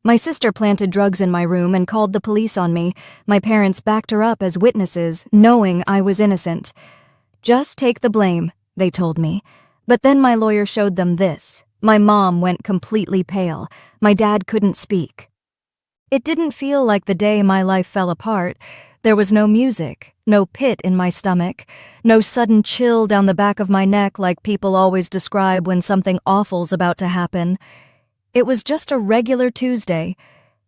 My sister planted drugs in my room and called the police on me. My parents backed her up as witnesses, knowing I was innocent. Just take the blame, they told me. But then my lawyer showed them this. My mom went completely pale. My dad couldn't speak. It didn't feel like the day my life fell apart. There was no music, no pit in my stomach, no sudden chill down the back of my neck like people always describe when something awful's about to happen. It was just a regular Tuesday,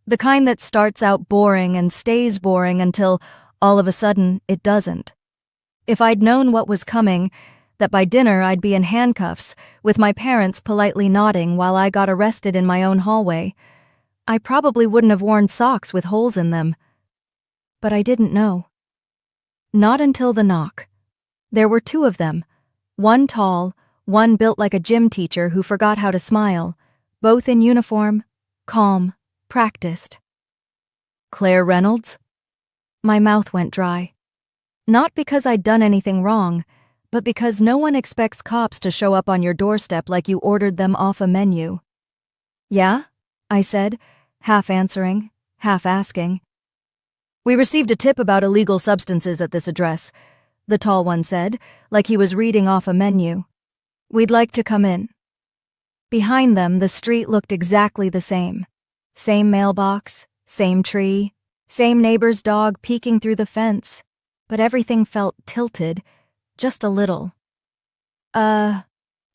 the kind that starts out boring and stays boring until, all of a sudden, it doesn't. If I'd known what was coming, that by dinner I'd be in handcuffs, with my parents politely nodding while I got arrested in my own hallway, I probably wouldn't have worn socks with holes in them. But I didn't know. Not until the knock. There were two of them, one tall, one built like a gym teacher who forgot how to smile, both in uniform, calm, practiced. Claire Reynolds? My mouth went dry. Not because I'd done anything wrong, but because no one expects cops to show up on your doorstep like you ordered them off a menu. Yeah? I said, half answering, half asking. We received a tip about illegal substances at this address, the tall one said, like he was reading off a menu. We'd like to come in. Behind them, the street looked exactly the same. Same mailbox, same tree, same neighbor's dog peeking through the fence, but everything felt tilted, just a little.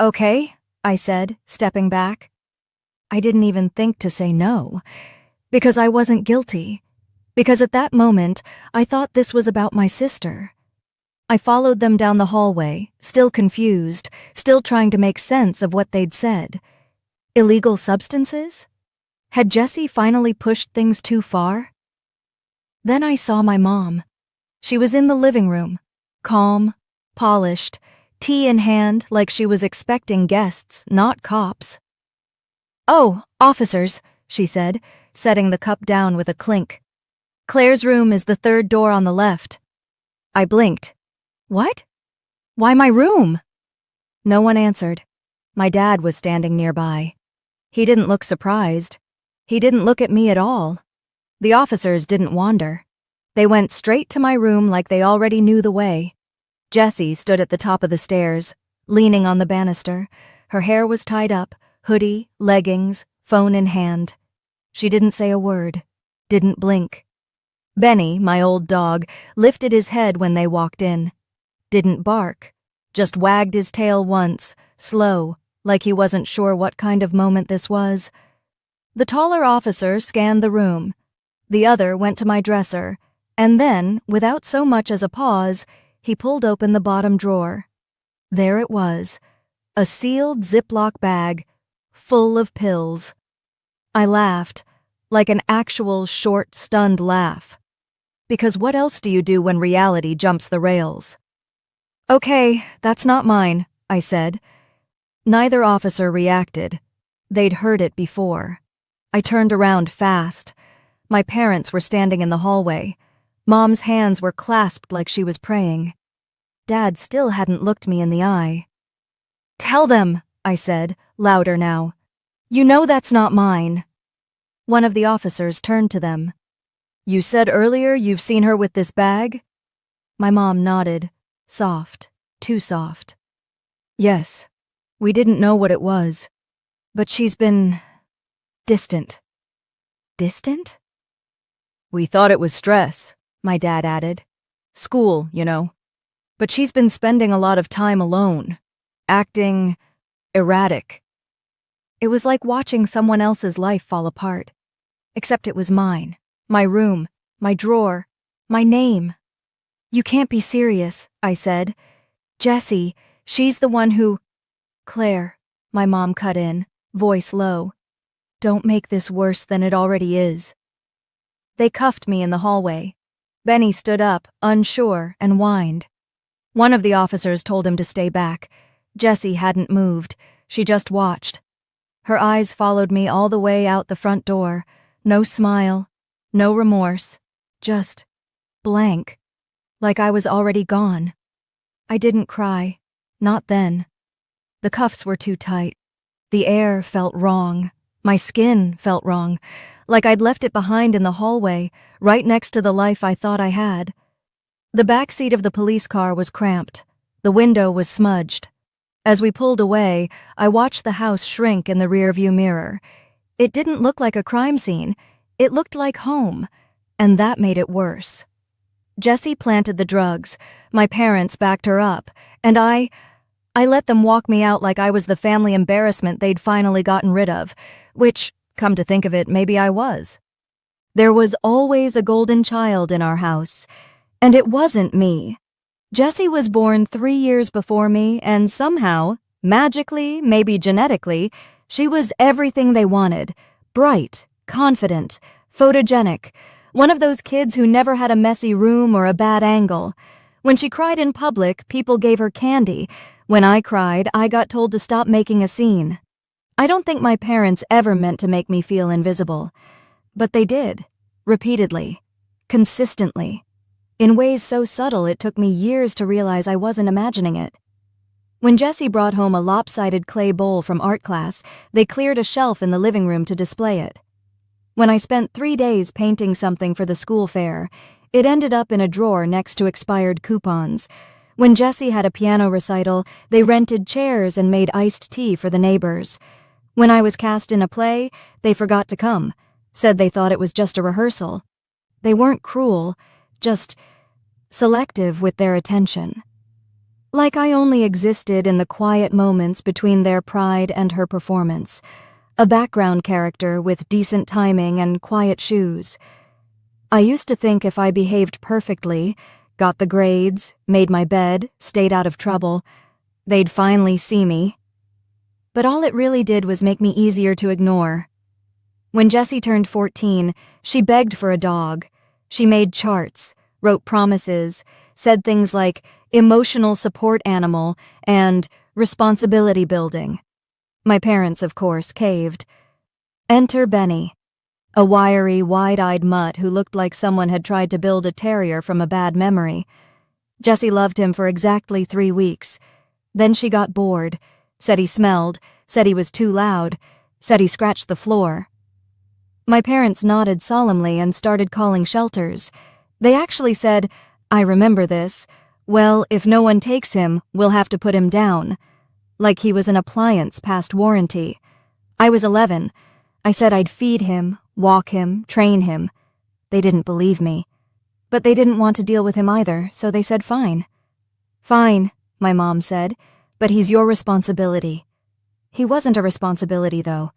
Okay, I said, stepping back. I didn't even think to say no, because I wasn't guilty, because at that moment, I thought this was about my sister. I followed them down the hallway, still confused, still trying to make sense of what they'd said. Illegal substances? Had Jessie finally pushed things too far? Then I saw my mom. She was in the living room, calm, polished, tea in hand like she was expecting guests, not cops. Oh, officers, she said, setting the cup down with a clink. Claire's room is the third door on the left. I blinked. What? Why my room? No one answered. My dad was standing nearby. He didn't look surprised. He didn't look at me at all. The officers didn't wander. They went straight to my room like they already knew the way. Jessie stood at the top of the stairs, leaning on the banister. Her hair was tied up, hoodie, leggings, phone in hand. She didn't say a word, didn't blink. Benny, my old dog, lifted his head when they walked in. Didn't bark, just wagged his tail once, slow, like he wasn't sure what kind of moment this was. The taller officer scanned the room. The other went to my dresser, and then, without so much as a pause, he pulled open the bottom drawer. There it was, a sealed Ziploc bag, full of pills. I laughed, like an actual short, stunned laugh. Because what else do you do when reality jumps the rails? Okay, that's not mine, I said. Neither officer reacted. They'd heard it before. I turned around fast. My parents were standing in the hallway. Mom's hands were clasped like she was praying. Dad still hadn't looked me in the eye. Tell them, I said, louder now. You know that's not mine. One of the officers turned to them. You said earlier you've seen her with this bag? My mom nodded, soft, too soft. Yes, we didn't know what it was, but she's been distant. Distant? We thought it was stress, my dad added. School, you know. But she's been spending a lot of time alone, acting erratic. It was like watching someone else's life fall apart, except it was mine. My room, my drawer, my name. You can't be serious, I said. Jessie, she's the one who... Claire, my mom cut in, voice low. Don't make this worse than it already is. They cuffed me in the hallway. Benny stood up, unsure, and whined. One of the officers told him to stay back. Jessie hadn't moved. She just watched. Her eyes followed me all the way out the front door. No smile. No remorse, just blank, like I was already gone. I didn't cry, not then. The cuffs were too tight. The air felt wrong, My skin felt wrong, like I'd left it behind in the hallway, right next to the life I thought I had. The back seat of the police car was cramped. The window was smudged. As we pulled away, I watched the house shrink in the rearview mirror. It didn't look like a crime scene. It looked like home, and that made it worse. Jessie planted the drugs. My parents backed her up, and I let them walk me out like I was the family embarrassment they'd finally gotten rid of, which, come to think of it, maybe I was. There was always a golden child in our house, and it wasn't me. Jessie was born 3 years before me, and somehow, magically, maybe genetically, she was everything they wanted. Bright, confident, photogenic, one of those kids who never had a messy room or a bad angle. When she cried in public, people gave her candy. When I cried, I got told to stop making a scene. I don't think my parents ever meant to make me feel invisible. But they did. Repeatedly. Consistently. In ways so subtle it took me years to realize I wasn't imagining it. When Jessie brought home a lopsided clay bowl from art class, they cleared a shelf in the living room to display it. When I spent 3 days painting something for the school fair, it ended up in a drawer next to expired coupons. When Jessie had a piano recital, they rented chairs and made iced tea for the neighbors. When I was cast in a play, they forgot to come, said they thought it was just a rehearsal. They weren't cruel, just selective with their attention. Like I only existed in the quiet moments between their pride and her performance, a background character with decent timing and quiet shoes. I used to think if I behaved perfectly, got the grades, made my bed, stayed out of trouble, they'd finally see me. But all it really did was make me easier to ignore. When Jessie turned 14, she begged for a dog. She made charts, wrote promises, said things like emotional support animal and responsibility building. My parents, of course, caved. Enter Benny, a wiry, wide-eyed mutt who looked like someone had tried to build a terrier from a bad memory. Jessie loved him for exactly 3 weeks. Then she got bored, said he smelled, said he was too loud, said he scratched the floor. My parents nodded solemnly and started calling shelters. They actually said, I remember this, well, if no one takes him, we'll have to put him down. Like he was an appliance past warranty. I was 11. I said I'd feed him, walk him, train him. They didn't believe me. But they didn't want to deal with him either, so they said fine. Fine, my mom said, but he's your responsibility. He wasn't a responsibility, though.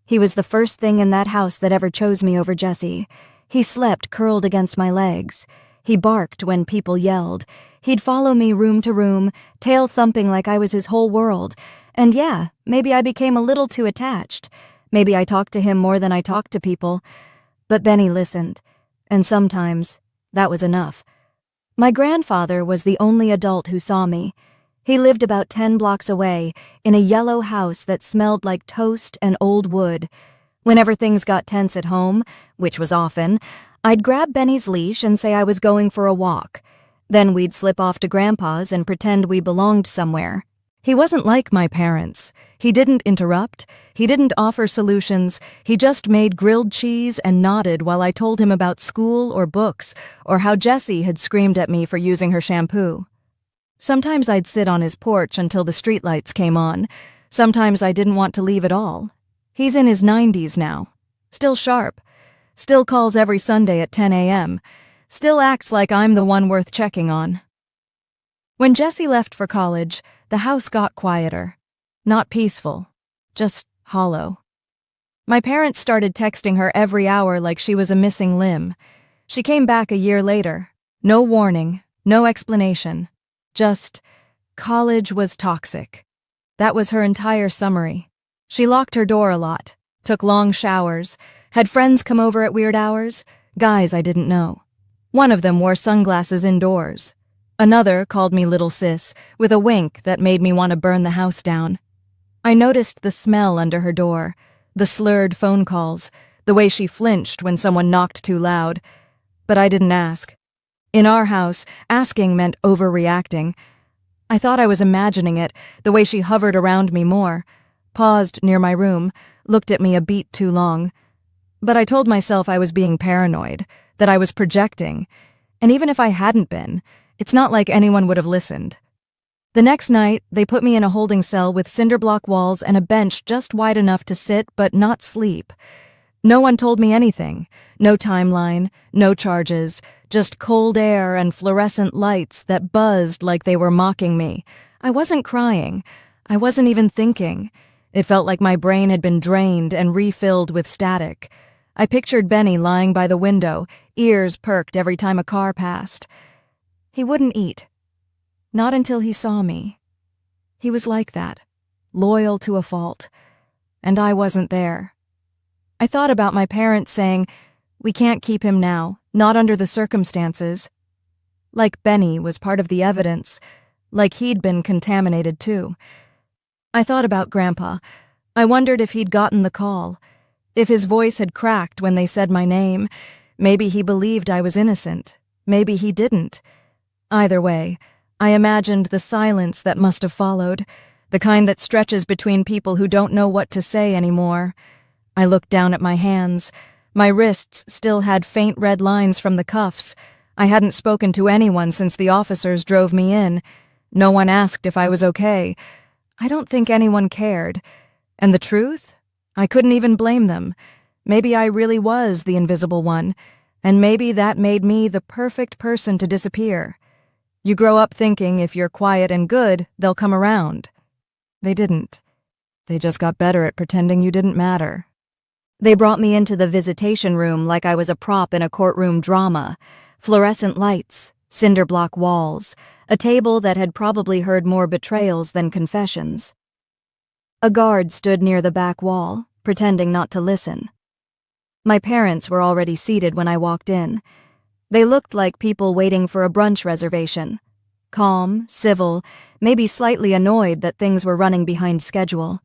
He was the first thing in that house that ever chose me over Jessie. He slept curled against my legs. He barked when people yelled. He'd follow me room to room, tail thumping like I was his whole world. And yeah, maybe I became a little too attached. Maybe I talked to him more than I talked to people. But Benny listened. And sometimes, that was enough. My grandfather was the only adult who saw me. He lived about 10 blocks away, in a yellow house that smelled like toast and old wood. Whenever things got tense at home, which was often, I'd grab Benny's leash and say I was going for a walk. Then we'd slip off to Grandpa's and pretend we belonged somewhere. He wasn't like my parents. He didn't interrupt. He didn't offer solutions. He just made grilled cheese and nodded while I told him about school or books, or how Jessie had screamed at me for using her shampoo. Sometimes I'd sit on his porch until the streetlights came on. Sometimes I didn't want to leave at all. He's in his 90s now. Still sharp. Still calls every Sunday at 10 a.m. Still acts like I'm the one worth checking on. When Jessie left for college, the house got quieter. Not peaceful. Just hollow. My parents started texting her every hour like she was a missing limb. She came back a year later. No warning, no explanation. Just, college was toxic. That was her entire summary. She locked her door a lot, took long showers, had friends come over at weird hours, guys I didn't know. One of them wore sunglasses indoors. Another called me little sis, with a wink that made me want to burn the house down. I noticed the smell under her door, the slurred phone calls, the way she flinched when someone knocked too loud. But I didn't ask. In our house, asking meant overreacting. I thought I was imagining it, the way she hovered around me more, paused near my room, looked at me a beat too long. But I told myself I was being paranoid, that I was projecting, and even if I hadn't been, it's not like anyone would have listened. The next night, they put me in a holding cell with cinder block walls and a bench just wide enough to sit but not sleep. No one told me anything. No timeline, no charges, just cold air and fluorescent lights that buzzed like they were mocking me. I wasn't crying. I wasn't even thinking. It felt like my brain had been drained and refilled with static. I pictured Benny lying by the window, ears perked every time a car passed. He wouldn't eat. Not until he saw me. He was like that, loyal to a fault. And I wasn't there. I thought about my parents saying, "We can't keep him now, not under the circumstances." Like Benny was part of the evidence, like he'd been contaminated too. I thought about Grandpa. I wondered if he'd gotten the call, if his voice had cracked when they said my name. Maybe he believed I was innocent. Maybe he didn't. Either way, I imagined the silence that must have followed, the kind that stretches between people who don't know what to say anymore. I looked down at my hands. My wrists still had faint red lines from the cuffs. I hadn't spoken to anyone since the officers drove me in. No one asked if I was okay. I don't think anyone cared. And the truth? I couldn't even blame them. Maybe I really was the invisible one, and maybe that made me the perfect person to disappear. You grow up thinking if you're quiet and good, they'll come around. They didn't. They just got better at pretending you didn't matter. They brought me into the visitation room like I was a prop in a courtroom drama. Fluorescent lights, cinder block walls, a table that had probably heard more betrayals than confessions. A guard stood near the back wall, pretending not to listen. My parents were already seated when I walked in. They looked like people waiting for a brunch reservation. Calm, civil, maybe slightly annoyed that things were running behind schedule.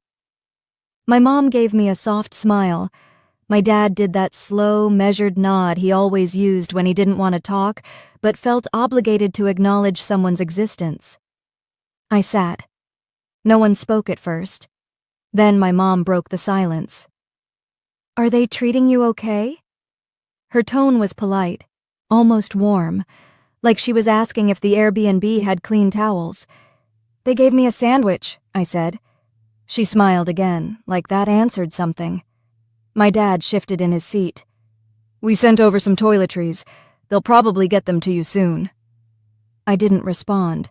My mom gave me a soft smile. My dad did that slow, measured nod he always used when he didn't want to talk, but felt obligated to acknowledge someone's existence. I sat. No one spoke at first. Then my mom broke the silence. "Are they treating you okay?" Her tone was polite, almost warm, like she was asking if the Airbnb had clean towels. "They gave me a sandwich," I said. She smiled again, like that answered something. My dad shifted in his seat. "We sent over some toiletries. They'll probably get them to you soon." I didn't respond.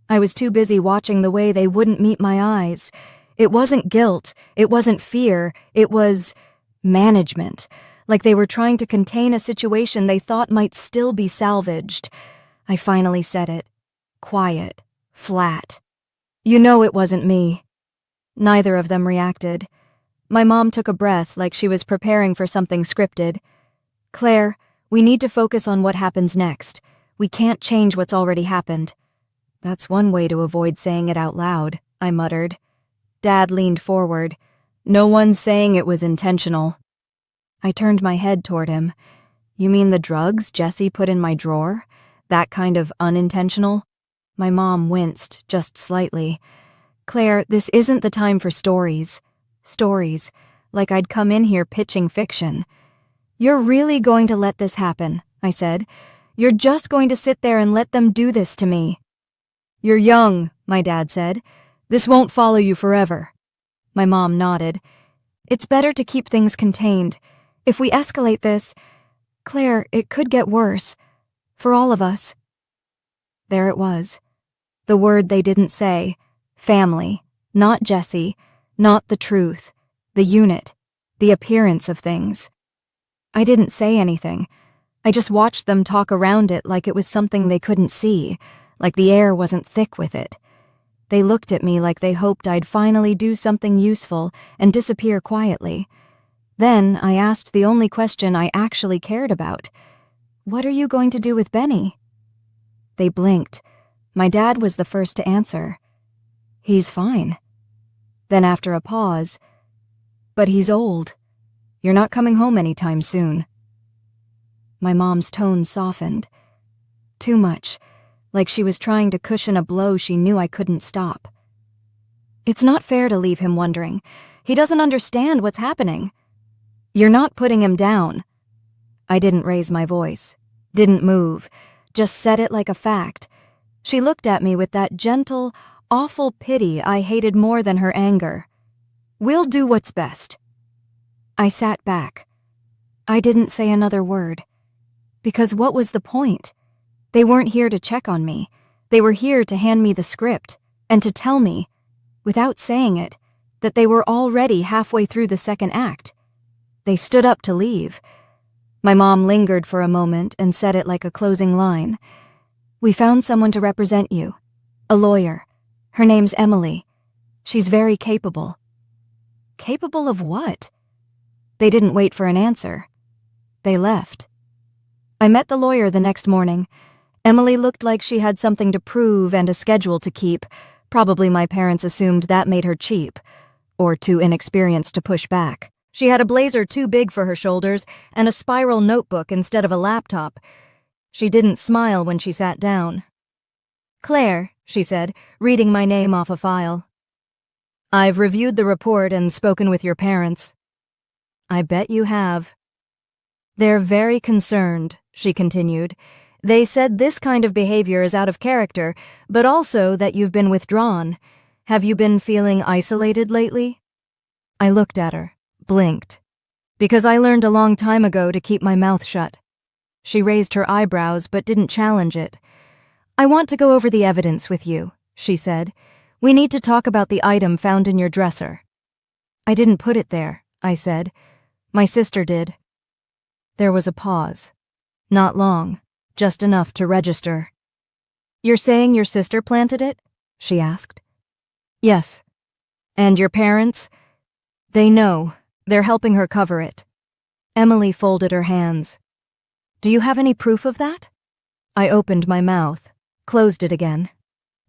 I was too busy watching the way they wouldn't meet my eyes. It wasn't guilt. It wasn't fear. It was management, like they were trying to contain a situation they thought might still be salvaged. I finally said it. Quiet. Flat. "You know it wasn't me." Neither of them reacted. My mom took a breath like she was preparing for something scripted. "Claire, we need to focus on what happens next. We can't change what's already happened." "That's one way to avoid saying it out loud," I muttered. Dad leaned forward. "No one's saying it was intentional." I turned my head toward him. "You mean the drugs Jesse put in my drawer? That kind of unintentional?" My mom winced, just slightly. "Claire, this isn't the time for stories. Stories, like I'd come in here pitching fiction." "You're really going to let this happen," I said. "You're just going to sit there and let them do this to me." "You're young," my dad said. "This won't follow you forever." My mom nodded. "It's better to keep things contained. If we escalate this, Claire, it could get worse. For all of us." There it was. The word they didn't say. Family. Not Jesse. Not the truth. The unit. The appearance of things. I didn't say anything. I just watched them talk around it like it was something they couldn't see, like the air wasn't thick with it. They looked at me like they hoped I'd finally do something useful and disappear quietly. Then I asked the only question I actually cared about. "What are you going to do with Benny?" They blinked. My dad was the first to answer. "He's fine." Then after a pause, "But he's old. You're not coming home anytime soon." My mom's tone softened. Too much, like she was trying to cushion a blow she knew I couldn't stop. It's not fair to leave him wondering. He doesn't understand what's happening. You're not putting him down. I didn't raise my voice, didn't move, just said it like a fact. She looked at me with that gentle, awful pity I hated more than her anger. We'll do what's best. I sat back. I didn't say another word. Because what was the point? They weren't here to check on me. They were here to hand me the script and to tell me, without saying it, that they were already halfway through the second act. They stood up to leave. My mom lingered for a moment and said it like a closing line. We found someone to represent you. A lawyer. Her name's Emily. She's very capable. Capable of what? They didn't wait for an answer. They left. I met the lawyer the next morning. Emily looked like she had something to prove and a schedule to keep. Probably my parents assumed that made her cheap, or too inexperienced to push back. She had a blazer too big for her shoulders and a spiral notebook instead of a laptop. She didn't smile when she sat down. Claire, she said, reading my name off a file. I've reviewed the report and spoken with your parents. I bet you have. They're very concerned, she continued. They said this kind of behavior is out of character, but also that you've been withdrawn. Have you been feeling isolated lately? I looked at her, blinked. Because I learned a long time ago to keep my mouth shut. She raised her eyebrows but didn't challenge it. I want to go over the evidence with you, she said. We need to talk about the item found in your dresser. I didn't put it there, I said. My sister did. There was a pause. Not long, just enough to register. You're saying your sister planted it? She asked. Yes. And your parents? They know. They're helping her cover it. Emily folded her hands. Do you have any proof of that? I opened my mouth, closed it again.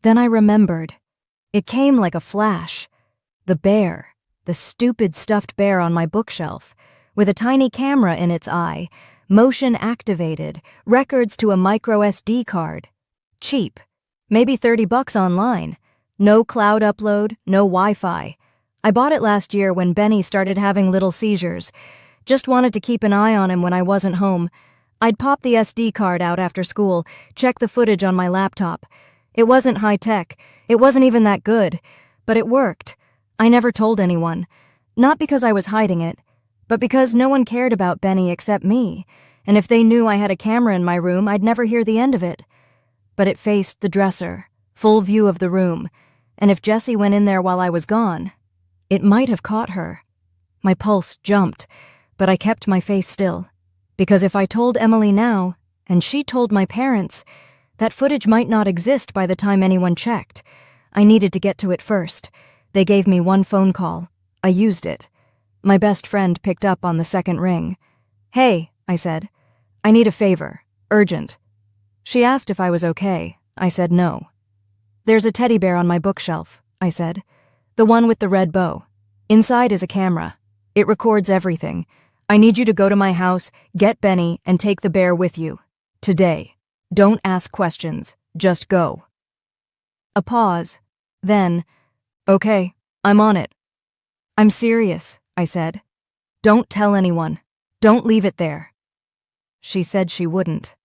Then I remembered. It came like a flash. The bear, the stupid stuffed bear on my bookshelf, with a tiny camera in its eye, motion activated, records to a micro SD card. Cheap. Maybe $30 online. No cloud upload, no Wi-Fi. I bought it last year when Benny started having little seizures. Just wanted to keep an eye on him when I wasn't home. I'd pop the SD card out after school, check the footage on my laptop. It wasn't high-tech. It wasn't even that good. But it worked. I never told anyone. Not because I was hiding it, but because no one cared about Benny except me. And if they knew I had a camera in my room, I'd never hear the end of it. But it faced the dresser, full view of the room. And if Jessie went in there while I was gone, it might have caught her. My pulse jumped, but I kept my face still. Because if I told Emily now, and she told my parents, that footage might not exist by the time anyone checked. I needed to get to it first. They gave me one phone call. I used it. My best friend picked up on the second ring. Hey, I said. I need a favor. Urgent. She asked if I was okay. I said no. There's a teddy bear on my bookshelf, I said. The one with the red bow. Inside is a camera. It records everything. I need you to go to my house, get Benny, and take the bear with you. Today. Don't ask questions. Just go. A pause. Then, okay, I'm on it. I'm serious, I said. Don't tell anyone. Don't leave it there. She said she wouldn't.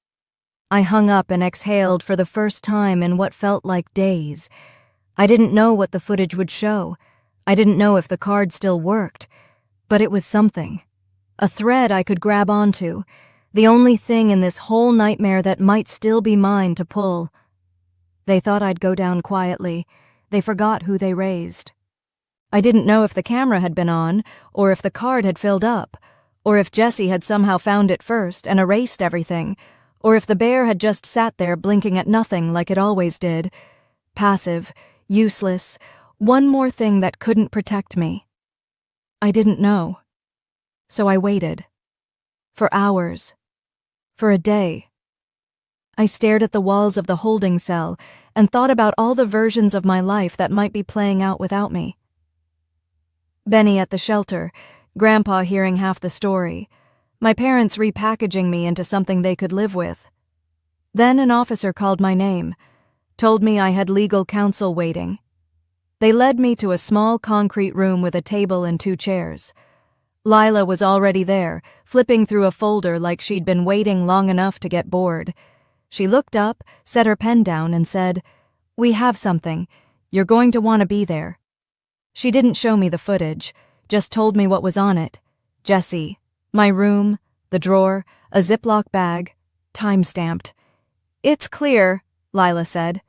I hung up and exhaled for the first time in what felt like days. I didn't know what the footage would show. I didn't know if the card still worked. But it was something. A thread I could grab onto. The only thing in this whole nightmare that might still be mine to pull. They thought I'd go down quietly. They forgot who they raised. I didn't know if the camera had been on, or if the card had filled up, or if Jessie had somehow found it first and erased everything, or if the bear had just sat there blinking at nothing like it always did. Passive, useless, one more thing that couldn't protect me. I didn't know. So I waited. For hours. For a day. I stared at the walls of the holding cell and thought about all the versions of my life that might be playing out without me. Benny at the shelter, Grandpa hearing half the story, my parents repackaging me into something they could live with. Then an officer called my name, told me I had legal counsel waiting. They led me to a small concrete room with a table and 2 chairs. Lila was already there, flipping through a folder like she'd been waiting long enough to get bored. She looked up, set her pen down, and said, "We have something. You're going to want to be there." She didn't show me the footage, just told me what was on it. Jesse, my room, the drawer, a Ziploc bag, time-stamped. "It's clear," Lila said.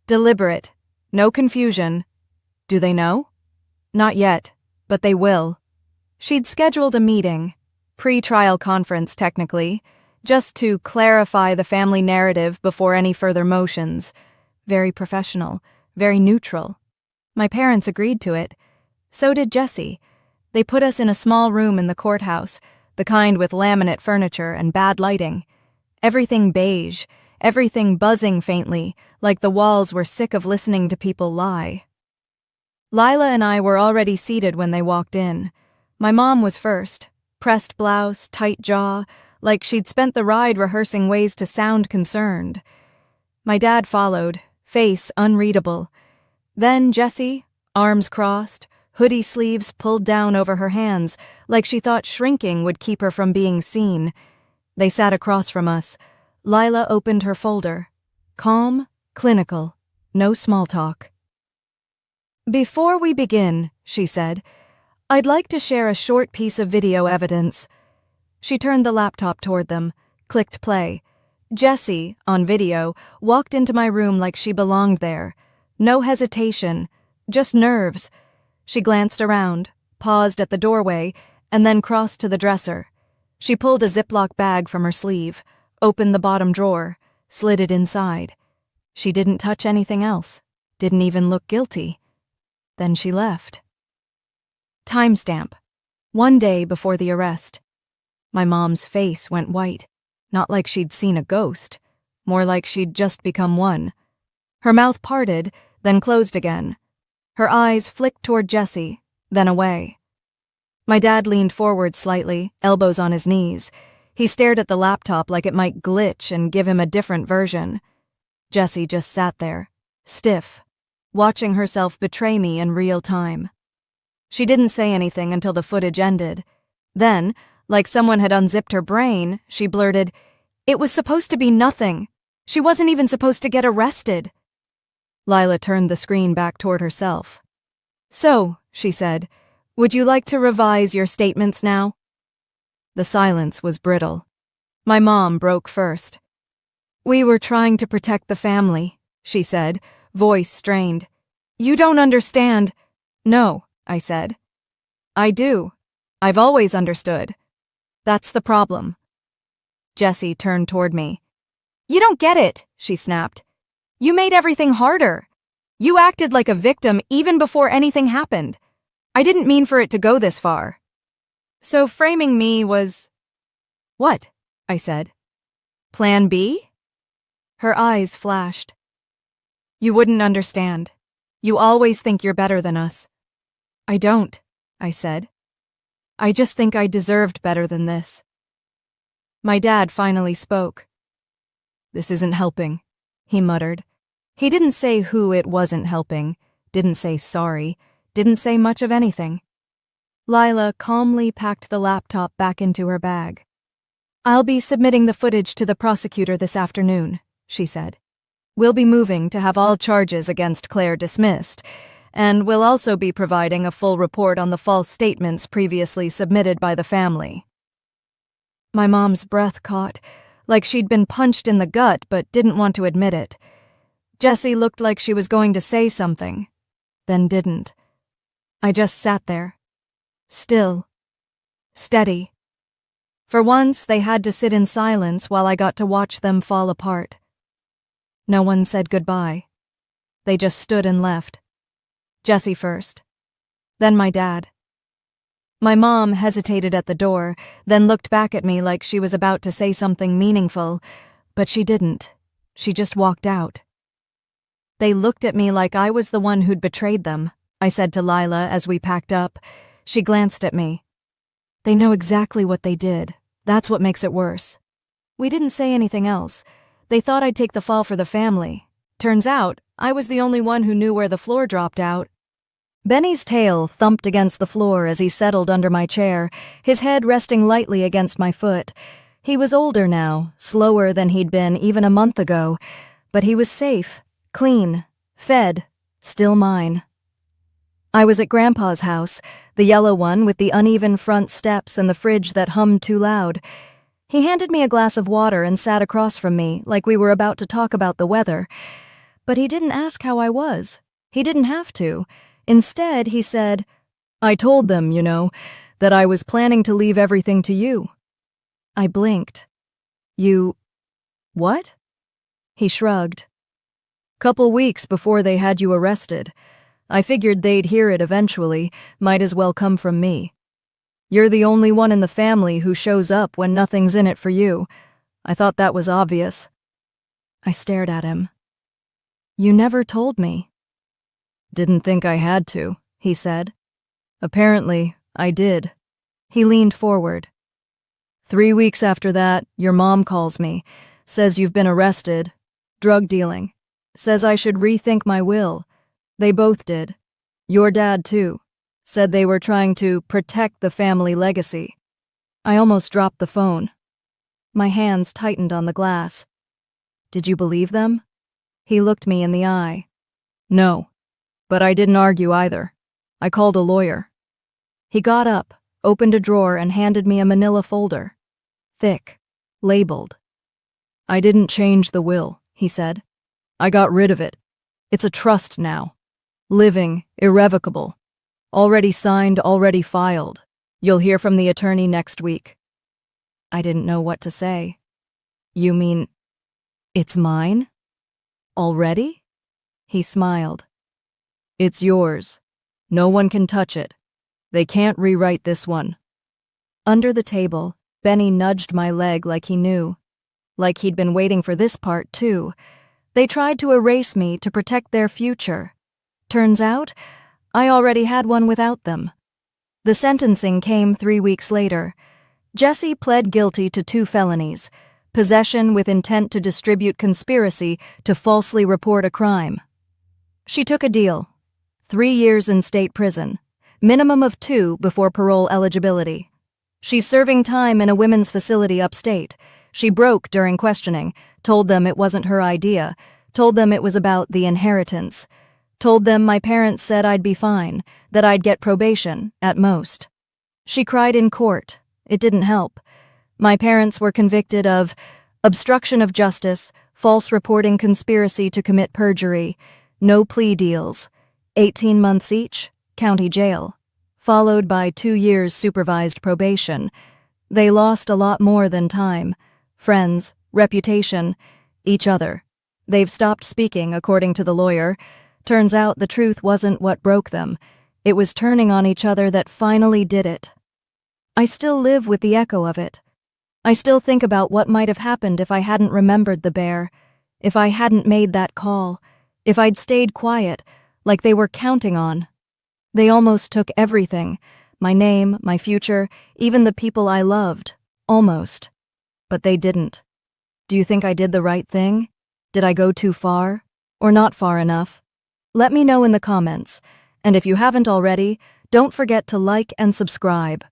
"Deliberate. No confusion." "Do they know?" "Not yet, but they will." She'd scheduled a meeting, pre-trial conference technically, just to clarify the family narrative before any further motions. Very professional, very neutral. My parents agreed to it. So did Jesse. They put us in a small room in the courthouse, the kind with laminate furniture and bad lighting. Everything beige, everything buzzing faintly, like the walls were sick of listening to people lie. Lila and I were already seated when they walked in. My mom was first, pressed blouse, tight jaw, like she'd spent the ride rehearsing ways to sound concerned. My dad followed, face unreadable. Then Jessie, arms crossed, hoodie sleeves pulled down over her hands, like she thought shrinking would keep her from being seen. They sat across from us. Lila opened her folder. Calm, clinical, no small talk. "Before we begin," she said, "I'd like to share a short piece of video evidence." She turned the laptop toward them, clicked play. Jessie, on video, walked into my room like she belonged there. No hesitation, just nerves. She glanced around, paused at the doorway, and then crossed to the dresser. She pulled a Ziploc bag from her sleeve, opened the bottom drawer, slid it inside. She didn't touch anything else, didn't even look guilty. Then she left. Timestamp. 1 day before the arrest. My mom's face went white, not like she'd seen a ghost, more like she'd just become one. Her mouth parted, then closed again. Her eyes flicked toward Jessie, then away. My dad leaned forward slightly, elbows on his knees. He stared at the laptop like it might glitch and give him a different version. Jessie just sat there, stiff, watching herself betray me in real time. She didn't say anything until the footage ended. Then, like someone had unzipped her brain, she blurted, "It was supposed to be nothing. She wasn't even supposed to get arrested." Lila turned the screen back toward herself. "So," she said, "would you like to revise your statements now?" The silence was brittle. My mom broke first. "We were trying to protect the family," she said, voice strained. "You don't understand." "No," I said. "I do. I've always understood. That's the problem." Jessie turned toward me. "You don't get it," she snapped. "You made everything harder. You acted like a victim even before anything happened. I didn't mean for it to go this far." "So framing me was—" "What?" I said. "Plan B?" Her eyes flashed. "You wouldn't understand. You always think you're better than us." "I don't," I said. "I just think I deserved better than this." My dad finally spoke. "This isn't helping," he muttered. He didn't say who it wasn't helping, didn't say sorry, didn't say much of anything. Lila calmly packed the laptop back into her bag. "I'll be submitting the footage to the prosecutor this afternoon," she said. "We'll be moving to have all charges against Claire dismissed, and we'll also be providing a full report on the false statements previously submitted by the family." My mom's breath caught, like she'd been punched in the gut but didn't want to admit it. Jessie looked like she was going to say something, then didn't. I just sat there, still, steady. For once, they had to sit in silence while I got to watch them fall apart. No one said goodbye. They just stood and left. Jessie first, then my dad. My mom hesitated at the door, then looked back at me like she was about to say something meaningful, but she didn't. She just walked out. "They looked at me like I was the one who'd betrayed them," I said to Lila as we packed up. She glanced at me. "They know exactly what they did. That's what makes it worse." We didn't say anything else. They thought I'd take the fall for the family. Turns out, I was the only one who knew where the floor dropped out. Benny's tail thumped against the floor as he settled under my chair, his head resting lightly against my foot. He was older now, slower than he'd been even a month ago, but he was safe, clean, fed, still mine. I was at Grandpa's house, the yellow one with the uneven front steps and the fridge that hummed too loud. He handed me a glass of water and sat across from me like we were about to talk about the weather. But he didn't ask how I was. He didn't have to. Instead, he said, "I told them, that I was planning to leave everything to you." I blinked. "You... what?" He shrugged. "Couple weeks before they had you arrested. I figured they'd hear it eventually, might as well come from me. You're the only one in the family who shows up when nothing's in it for you. I thought that was obvious." I stared at him. "You never told me." "Didn't think I had to," he said. "Apparently, I did." He leaned forward. 3 weeks after that, your mom calls me, says you've been arrested, drug dealing, says I should rethink my will. They both did. Your dad, too. Said they were trying to protect the family legacy. I almost dropped the phone. My hands tightened on the glass. "Did you believe them?" He looked me in the eye. "No. But I didn't argue either. I called a lawyer." He got up, opened a drawer, and handed me a manila folder. Thick, labeled. "I didn't change the will," he said. "I got rid of it. It's a trust now. Living, irrevocable. Already signed, already filed. You'll hear from the attorney next week." I didn't know what to say. "You mean, it's mine? Already?" He smiled. "It's yours. No one can touch it. They can't rewrite this one." Under the table, Benny nudged my leg like he knew. Like he'd been waiting for this part, too. They tried to erase me to protect their future. Turns out, I already had one without them. The sentencing came 3 weeks later. Jessie pled guilty to 2 felonies: possession with intent to distribute, conspiracy to falsely report a crime. She took a deal. 3 years in state prison, minimum of 2 before parole eligibility. She's serving time in a women's facility upstate. She broke during questioning, told them it wasn't her idea, told them it was about the inheritance, told them my parents said I'd be fine, that I'd get probation, at most. She cried in court. It didn't help. My parents were convicted of obstruction of justice, false reporting, conspiracy to commit perjury, no plea deals, 18 months each, county jail, followed by 2 years supervised probation. They lost a lot more than time. Friends, reputation, each other. They've stopped speaking, according to the lawyer. Turns out the truth wasn't what broke them. It was turning on each other that finally did it. I still live with the echo of it. I still think about what might have happened if I hadn't remembered the bear, if I hadn't made that call, if I'd stayed quiet, like they were counting on. They almost took everything, my name, my future, even the people I loved, almost. But they didn't. Do you think I did the right thing? Did I go too far? Or not far enough? Let me know in the comments, and if you haven't already, don't forget to like and subscribe.